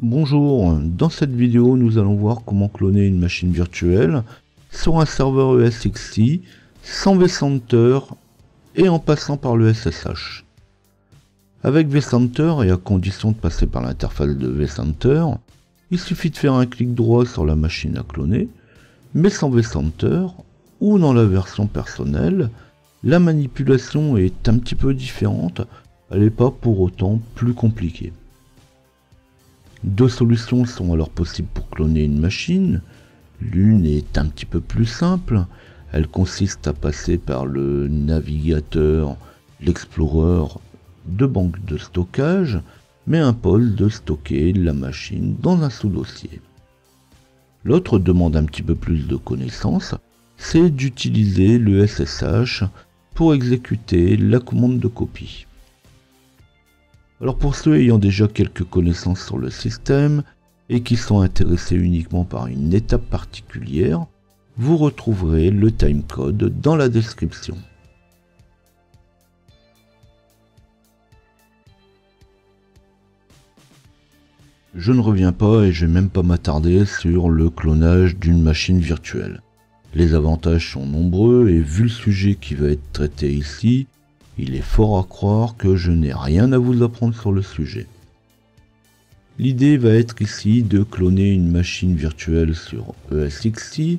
Bonjour, dans cette vidéo nous allons voir comment cloner une machine virtuelle sur un serveur ESXi sans vCenter et en passant par le SSH. Avec vCenter et à condition de passer par l'interface de vCenter, il suffit de faire un clic droit sur la machine à cloner, mais sans vCenter ou dans la version personnelle, la manipulation est un petit peu différente, elle n'est pas pour autant plus compliquée. Deux solutions sont alors possibles pour cloner une machine. L'une est un petit peu plus simple, elle consiste à passer par le navigateur, l'Explorer de banque de stockage, mais impose de stocker la machine dans un sous-dossier. L'autre demande un petit peu plus de connaissances, c'est d'utiliser le SSH pour exécuter la commande de copie. Alors pour ceux ayant déjà quelques connaissances sur le système et qui sont intéressés uniquement par une étape particulière, vous retrouverez le timecode dans la description. Je ne reviens pas et je vais même pas m'attarder sur le clonage d'une machine virtuelle. Les avantages sont nombreux et vu le sujet qui va être traité ici, il est fort à croire que je n'ai rien à vous apprendre sur le sujet. L'idée va être ici de cloner une machine virtuelle sur ESXi,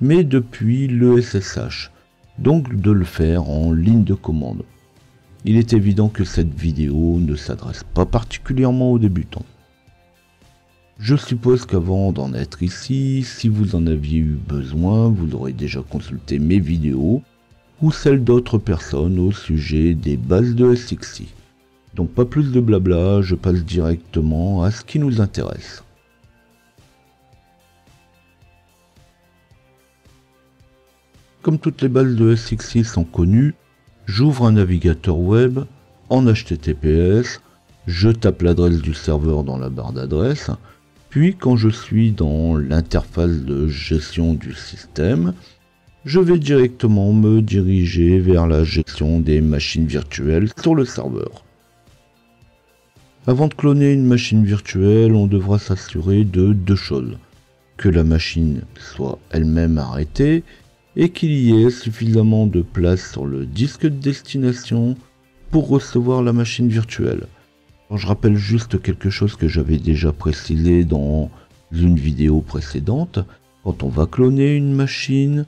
mais depuis le SSH, donc de le faire en ligne de commande. Il est évident que cette vidéo ne s'adresse pas particulièrement aux débutants. Je suppose qu'avant d'en être ici, si vous en aviez eu besoin, vous aurez déjà consulté mes vidéos ou celles d'autres personnes au sujet des bases de ESXi. Donc pas plus de blabla, je passe directement à ce qui nous intéresse. Comme toutes les bases de ESXi sont connues, j'ouvre un navigateur web en HTTPS, je tape l'adresse du serveur dans la barre d'adresse, puis quand je suis dans l'interface de gestion du système, je vais directement me diriger vers la gestion des machines virtuelles sur le serveur. Avant de cloner une machine virtuelle, on devra s'assurer de deux choses. Que la machine soit elle-même arrêtée et qu'il y ait suffisamment de place sur le disque de destination pour recevoir la machine virtuelle. Alors, je rappelle juste quelque chose que j'avais déjà précisé dans une vidéo précédente. Quand on va cloner une machine,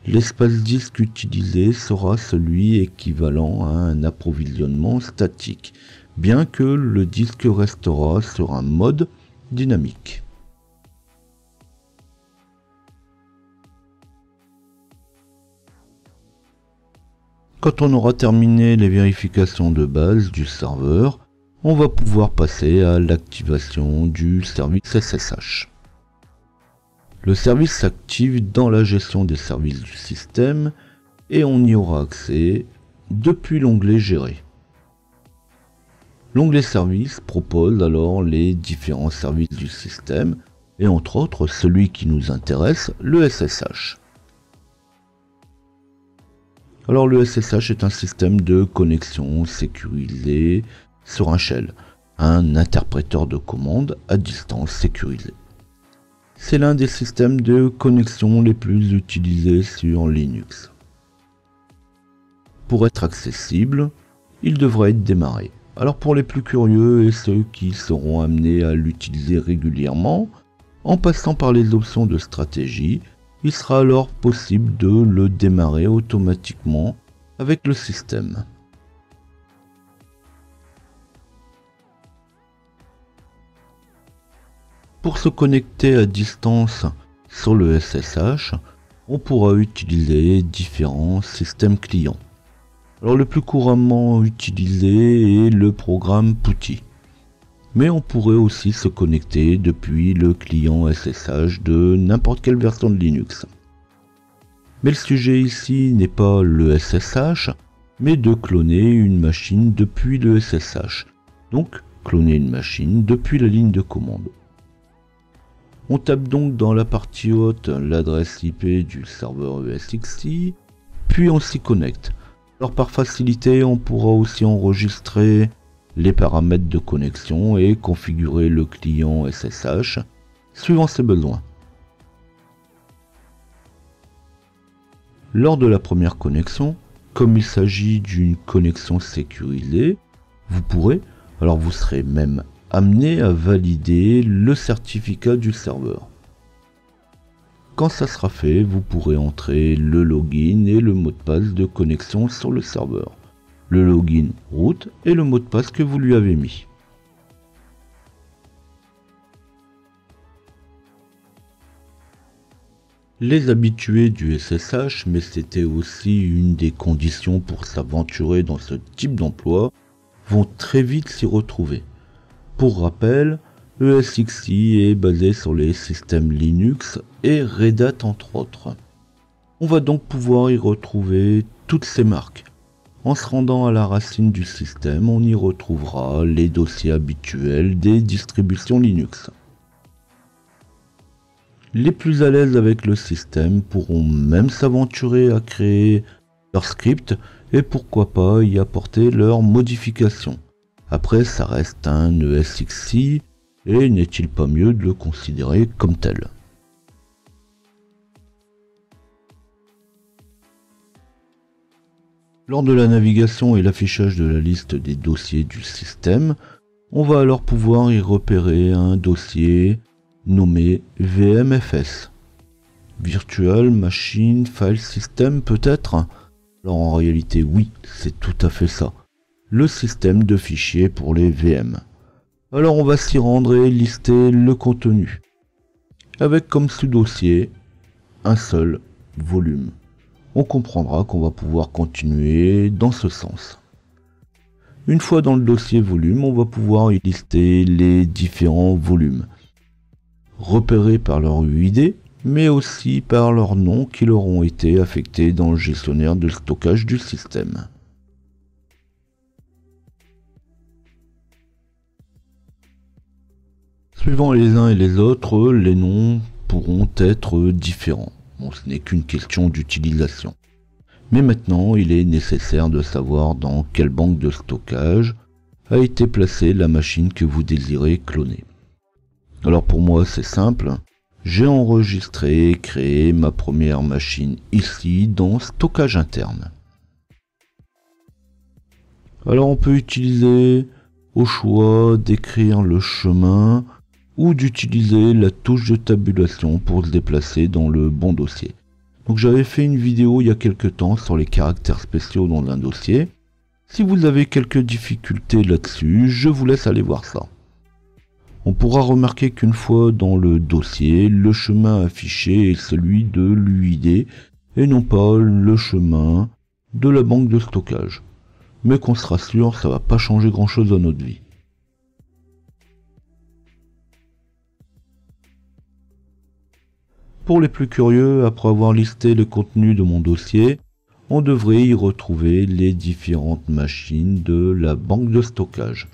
l'espace disque utilisé sera celui équivalent à un approvisionnement statique, bien que le disque restera sur un mode dynamique. Quand on aura terminé les vérifications de base du serveur, on va pouvoir passer à l'activation du service SSH. Le service s'active dans la gestion des services du système et on y aura accès depuis l'onglet Gérer. L'onglet Services propose alors les différents services du système et entre autres celui qui nous intéresse, le SSH. Alors le SSH est un système de connexion sécurisé sur un shell, un interpréteur de commande à distance sécurisé. C'est l'un des systèmes de connexion les plus utilisés sur Linux. Pour être accessible, il devrait être démarré. Alors pour les plus curieux et ceux qui seront amenés à l'utiliser régulièrement, en passant par les options de stratégie, il sera alors possible de le démarrer automatiquement avec le système. Pour se connecter à distance sur le SSH, on pourra utiliser différents systèmes clients. Alors le plus couramment utilisé est le programme PuTTY. Mais on pourrait aussi se connecter depuis le client SSH de n'importe quelle version de Linux. Mais le sujet ici n'est pas le SSH, mais de cloner une machine depuis le SSH. Donc cloner une machine depuis la ligne de commande. On tape donc dans la partie haute l'adresse IP du serveur ESXi, puis on s'y connecte. Alors par facilité, on pourra aussi enregistrer les paramètres de connexion et configurer le client SSH suivant ses besoins. Lors de la première connexion, comme il s'agit d'une connexion sécurisée, vous serez même amené à valider le certificat du serveur. Quand ça sera fait, vous pourrez entrer le login et le mot de passe de connexion sur le serveur. Le login root et le mot de passe que vous lui avez mis. Les habitués du SSH, mais c'était aussi une des conditions pour s'aventurer dans ce type d'emploi, vont très vite s'y retrouver. Pour rappel, ESXi est basé sur les systèmes Linux et Red Hat entre autres. On va donc pouvoir y retrouver toutes ces marques. En se rendant à la racine du système, on y retrouvera les dossiers habituels des distributions Linux. Les plus à l'aise avec le système pourront même s'aventurer à créer leur script et pourquoi pas y apporter leurs modifications. Après, ça reste un ESXi et n'est-il pas mieux de le considérer comme tel? Lors de la navigation et l'affichage de la liste des dossiers du système, on va alors pouvoir y repérer un dossier nommé VMFS. Virtual Machine File System peut-être? Alors en réalité oui, c'est tout à fait ça. Le système de fichiers pour les VM. Alors on va s'y rendre et lister le contenu. Avec comme sous-dossier un seul volume. On comprendra qu'on va pouvoir continuer dans ce sens. Une fois dans le dossier volume, on va pouvoir y lister les différents volumes, repérés par leur UID, mais aussi par leurs noms qui leur ont été affectés dans le gestionnaire de stockage du système. Suivant les uns et les autres, les noms pourront être différents. Bon, ce n'est qu'une question d'utilisation. Mais maintenant, il est nécessaire de savoir dans quelle banque de stockage a été placée la machine que vous désirez cloner. Alors pour moi, c'est simple. J'ai enregistré et créé ma première machine ici dans stockage interne. Alors on peut utiliser au choix d'écrire le chemin ou d'utiliser la touche de tabulation pour se déplacer dans le bon dossier. Donc j'avais fait une vidéo il y a quelques temps sur les caractères spéciaux dans un dossier. Si vous avez quelques difficultés là-dessus, je vous laisse aller voir ça. On pourra remarquer qu'une fois dans le dossier, le chemin affiché est celui de l'UID et non pas le chemin de la banque de stockage. Mais qu'on se rassure, ça va pas changer grand chose à notre vie. Pour les plus curieux, après avoir listé le contenu de mon dossier, on devrait y retrouver les différentes machines de la banque de stockage.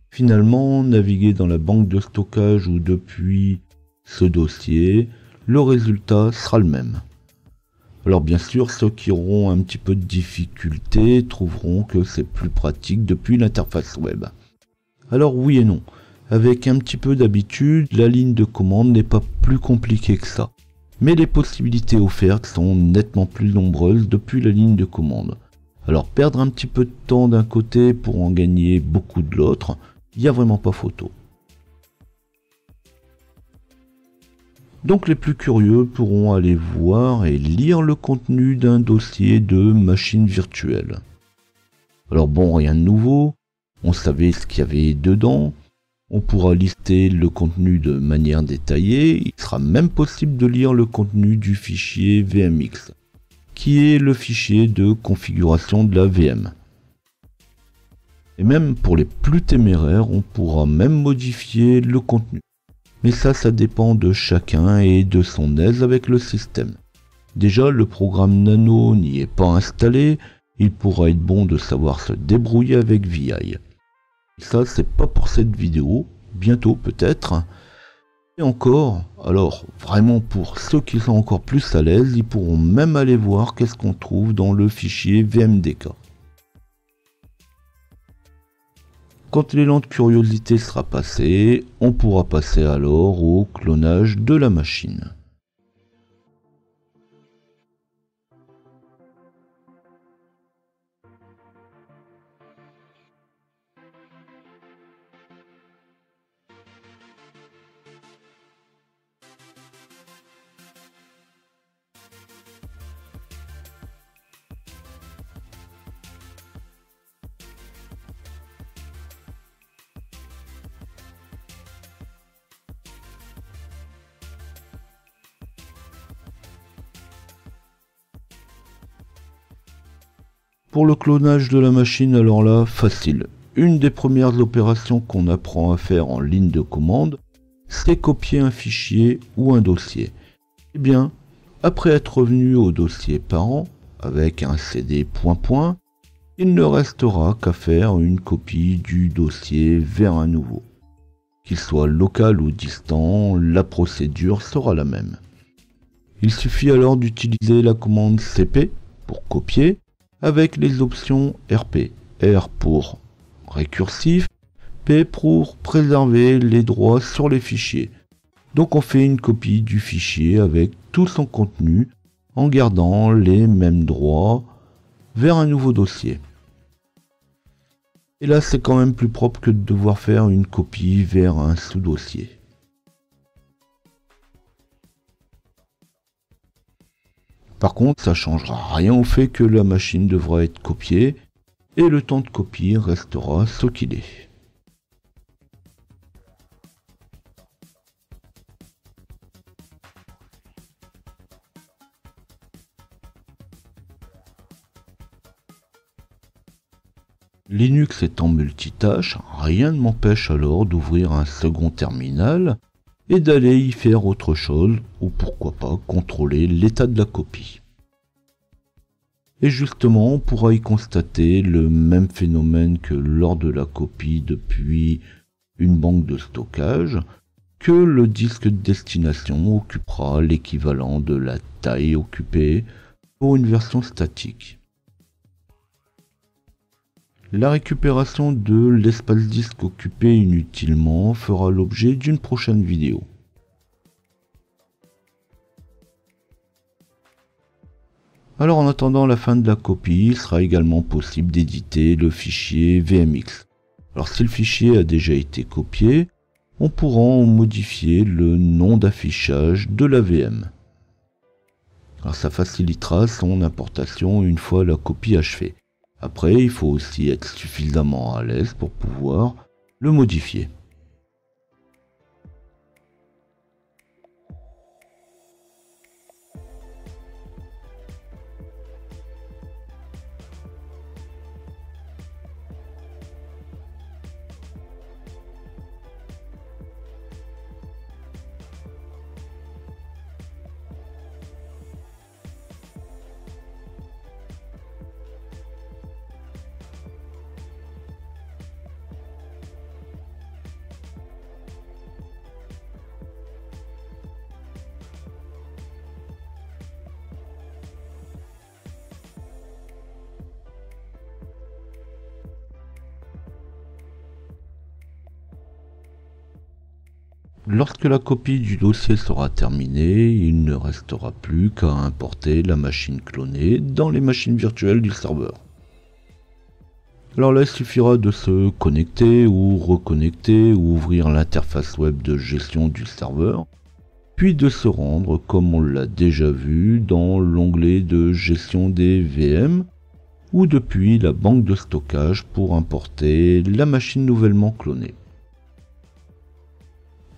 Finalement, naviguer dans la banque de stockage ou depuis ce dossier, le résultat sera le même. Alors bien sûr, ceux qui auront un petit peu de difficulté trouveront que c'est plus pratique depuis l'interface web. Alors oui et non. Avec un petit peu d'habitude, la ligne de commande n'est pas plus compliquée que ça. Mais les possibilités offertes sont nettement plus nombreuses depuis la ligne de commande. Alors perdre un petit peu de temps d'un côté pour en gagner beaucoup de l'autre, il n'y a vraiment pas photo. Donc les plus curieux pourront aller voir et lire le contenu d'un dossier de machine virtuelle. Alors bon, rien de nouveau, on savait ce qu'il y avait dedans. On pourra lister le contenu de manière détaillée, il sera même possible de lire le contenu du fichier VMX, qui est le fichier de configuration de la VM. Et même pour les plus téméraires, on pourra même modifier le contenu. Mais ça dépend de chacun et de son aise avec le système. Déjà, le programme Nano n'y est pas installé, il pourra être bon de savoir se débrouiller avec VI. Ça, c'est pas pour cette vidéo, bientôt peut-être. Et encore, alors vraiment pour ceux qui sont encore plus à l'aise, ils pourront même aller voir qu'est-ce qu'on trouve dans le fichier VMDK. Quand l'élan de curiosité sera passé, on pourra passer alors au clonage de la machine. Pour le clonage de la machine, alors là, facile. Une des premières opérations qu'on apprend à faire en ligne de commande, c'est copier un fichier ou un dossier. Eh bien, après être revenu au dossier parent, avec un CD point, il ne restera qu'à faire une copie du dossier vers un nouveau. Qu'il soit local ou distant, la procédure sera la même. Il suffit alors d'utiliser la commande cp pour copier, avec les options RP. R pour récursif, P pour préserver les droits sur les fichiers. Donc on fait une copie du fichier avec tout son contenu en gardant les mêmes droits vers un nouveau dossier. Et là c'est quand même plus propre que de devoir faire une copie vers un sous-dossier. Par contre, ça ne changera rien au fait que la machine devra être copiée et le temps de copie restera ce qu'il est. Linux étant multitâche, rien ne m'empêche alors d'ouvrir un second terminal et d'aller y faire autre chose, ou pourquoi pas contrôler l'état de la copie. Et justement, on pourra y constater le même phénomène que lors de la copie depuis une banque de stockage, que le disque de destination occupera l'équivalent de la taille occupée pour une version statique. La récupération de l'espace disque occupé inutilement fera l'objet d'une prochaine vidéo. Alors en attendant la fin de la copie, il sera également possible d'éditer le fichier VMX. Alors si le fichier a déjà été copié, on pourra en modifier le nom d'affichage de la VM. Alors ça facilitera son importation une fois la copie achevée. Après, il faut aussi être suffisamment à l'aise pour pouvoir le modifier. Lorsque la copie du dossier sera terminée, il ne restera plus qu'à importer la machine clonée dans les machines virtuelles du serveur. Alors là, il suffira de se connecter ou reconnecter ou ouvrir l'interface web de gestion du serveur, puis de se rendre, comme on l'a déjà vu, dans l'onglet de gestion des VM ou depuis la banque de stockage pour importer la machine nouvellement clonée.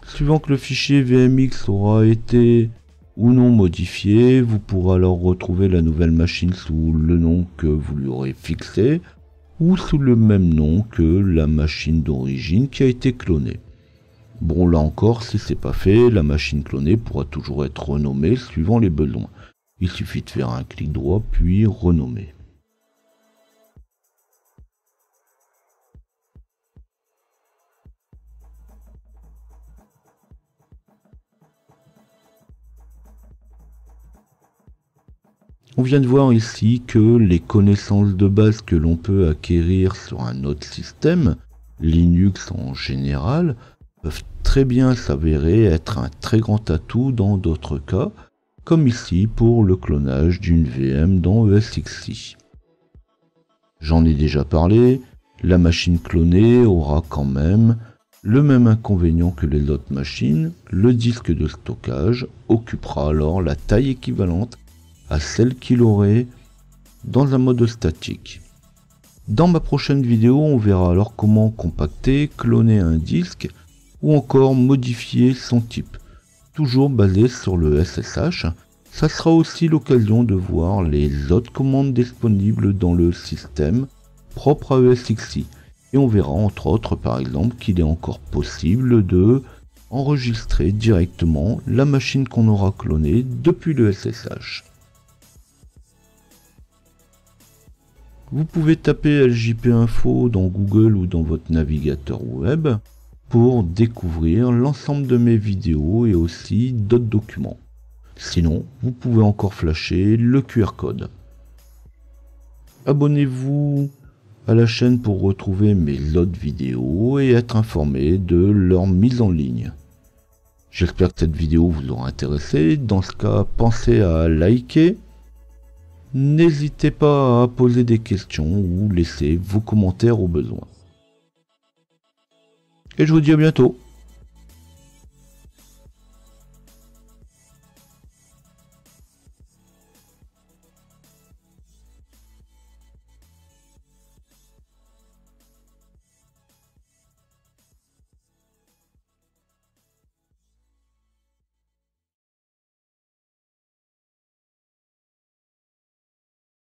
Suivant que le fichier VMX aura été ou non modifié, vous pourrez alors retrouver la nouvelle machine sous le nom que vous lui aurez fixé ou sous le même nom que la machine d'origine qui a été clonée. Bon, là encore, si c'est pas fait, la machine clonée pourra toujours être renommée suivant les besoins. Il suffit de faire un clic droit puis renommer. On vient de voir ici que les connaissances de base que l'on peut acquérir sur un autre système Linux en général, peuvent très bien s'avérer être un très grand atout dans d'autres cas, comme ici pour le clonage d'une VM dans ESXi. J'en ai déjà parlé, la machine clonée aura quand même le même inconvénient que les autres machines, le disque de stockage occupera alors la taille équivalente à celle qu'il aurait dans un mode statique. Dans ma prochaine vidéo, on verra alors comment compacter, cloner un disque ou encore modifier son type, toujours basé sur le SSH. Ça sera aussi l'occasion de voir les autres commandes disponibles dans le système propre à ESXi. Et on verra entre autres par exemple qu'il est encore possible de enregistrer directement la machine qu'on aura clonée depuis le SSH. Vous pouvez taper LJP Info dans Google ou dans votre navigateur web pour découvrir l'ensemble de mes vidéos et aussi d'autres documents. Sinon, vous pouvez encore flasher le QR code. Abonnez-vous à la chaîne pour retrouver mes autres vidéos et être informé de leur mise en ligne. J'espère que cette vidéo vous aura intéressé. Dans ce cas, pensez à liker. N'hésitez pas à poser des questions ou laisser vos commentaires au besoin. Et je vous dis à bientôt.